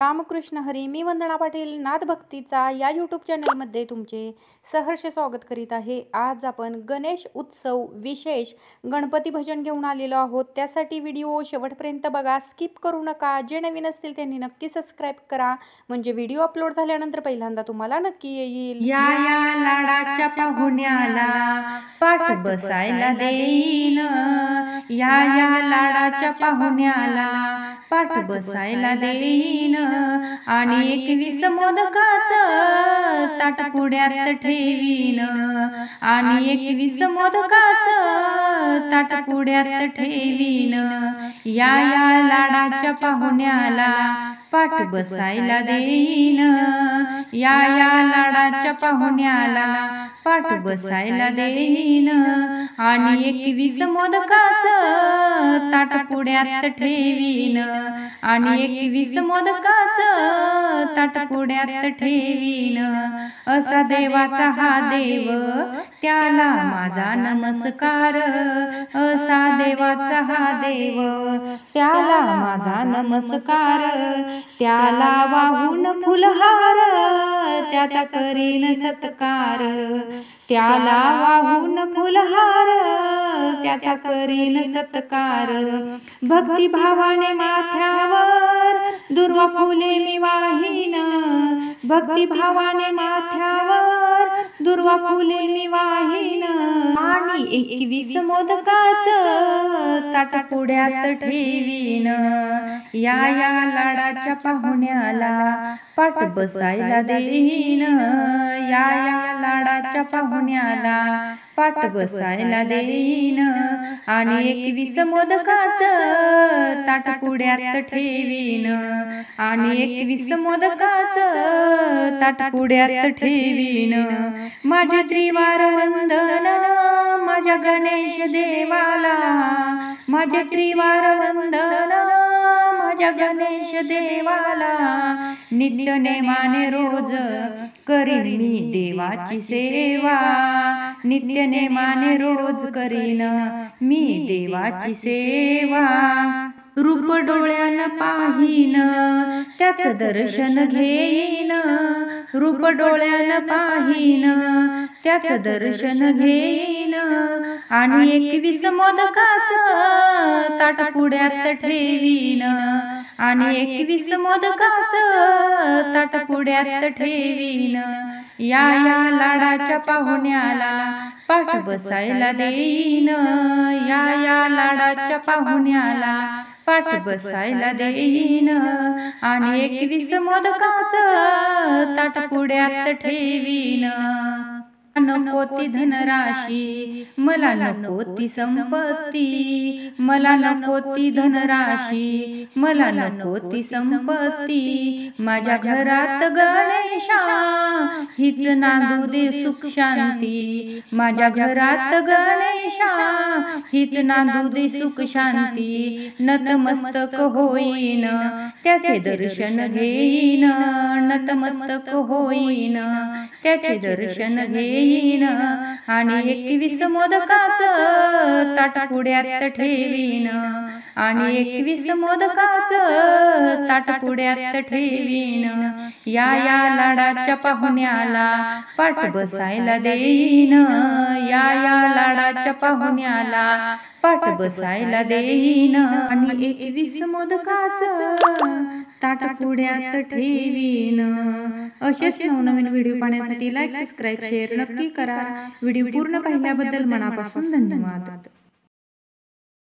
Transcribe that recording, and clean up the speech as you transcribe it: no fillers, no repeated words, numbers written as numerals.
रामकृष्ण हरी. मी वंदना पाटील नादभक्तीचा या यूट्यूब चॅनलमध्ये तुमचे सहर्ष स्वागत करीत आहे. आज आपण गणेश उत्सव विशेष गणपती भजन घेऊन आलेलो आहोत. त्यासाठी व्हिडिओ शेवटपर्यंत बघा, स्किप करू नका. जे नवीन असतील त्यांनी नक्की सबस्क्राईब करा, म्हणजे व्हिडिओ अपलोड झाल्यानंतर पहिल्यांदा तुम्हाला नक्की येईल. या या लाडाच्या पाहुण्याला पाठ बसायला देईन, या या लाडाच्या पाहुण्याला पाठ बसायला देईन, आणि 21 मोदकाचं ताट पुड्यात ठेवीन, आणि 21 मोदकाचं ताट पुड्यात ठेवीन. या या लाडाच्या पाहुण्याला पाठ बसायला देईन, या या लाडाच्या पाहुण्याला पाठ बसायला देईन, आणि 21 मोदकाचं ताट पुड्यात ठेवीन, आणि 21 मोदकाचं ताट पुड्यात ठेवीन. असा देवाचा हा देव, त्याला माझा नमस्कार. असा देवाचा हा देव, त्याला माझा नमस्कार. त्याला वाहून फुलहार, त्याचा करीन सत्कार. त्याला वाहून फुलहार, त्याचा करीन सत्कार. भक्तिभावाने माथ्यावर दुर्वा फुले मी वाहीन, भक्तिभावाने माथ्यावर दुर्वा फुले मी वाहीन, आणि 21 मोदकाचं ताट पुड्यात ठेवीन. या या लाडाच्या पाहुण्याला पाठ बसायला देईन, या या लाडाच्या पाहुण्याला पाठ बसायला देईन, आणि 21 मोदकाचं ताट पुड्यात ठेवीन, आणि 21 मोदकाचं ताट पुड्यात ठेवीन. माझे त्रिवार वंदन माझ्या गणेश देवाला, माझे त्रिवार वंदन माझ्या गणेश देवाला. नित्य नेमाने रोज करीन मी देवाची सेवा, नित्य नेमाने रोज करीन मी देवाची सेवा. रूप डोळ्यानं पाहीन, त्याचं दर्शन घेईन, रूप डोळ्यानं पाहीन, त्याचं दर्शन घेईन, आणि 21 मोदकाचं ताट पुड्यात ठेवीन, आणि 21 मोदकाचं ताट पुड्यात ठेवीन. या या लाडाच्या पाहुण्याला पाठ बसायला देईन, या या लाडाच्या पाहुण्याला पाठ बसायला देईन, आणि 21 मोदकाचं ताट पुड्यात ठेवीन. नको ती धनराशी, मला नको ती संपत्ती, मला नको ती धनराशी, मला नको ती संपत्ती. माझ्या घरात गणेशा हीच नांदू दे सुख शांती, माझ्या घरात गणेशा हीच नांदू दे सुख शांती. नतमस्तक होईन, त्याचे दर्शन घेईन, नतमस्तक होईन, त्याचे दर्शन घेईन, आणि 21 मोदकाचं ताट पुड्यात ठेवीन, आणि 21 मोदकाचं ताट पुड्यात ठेवीन. या या लाडाच्या पाहुण्याला पाठ बसायला देईन, या या लाडाच्या पाहुण्याला पाठ बसायला देईन, आणि 21 मोदकाचं ताट पुड्यात ठेवीन. असेच नवनवीन व्हिडिओ पाहण्यासाठी लाईक, सबस्क्राईब, शेअर नक्की करा. व्हिडिओ पूर्ण पाहिल्याबद्दल मनापासून धन्यवाद.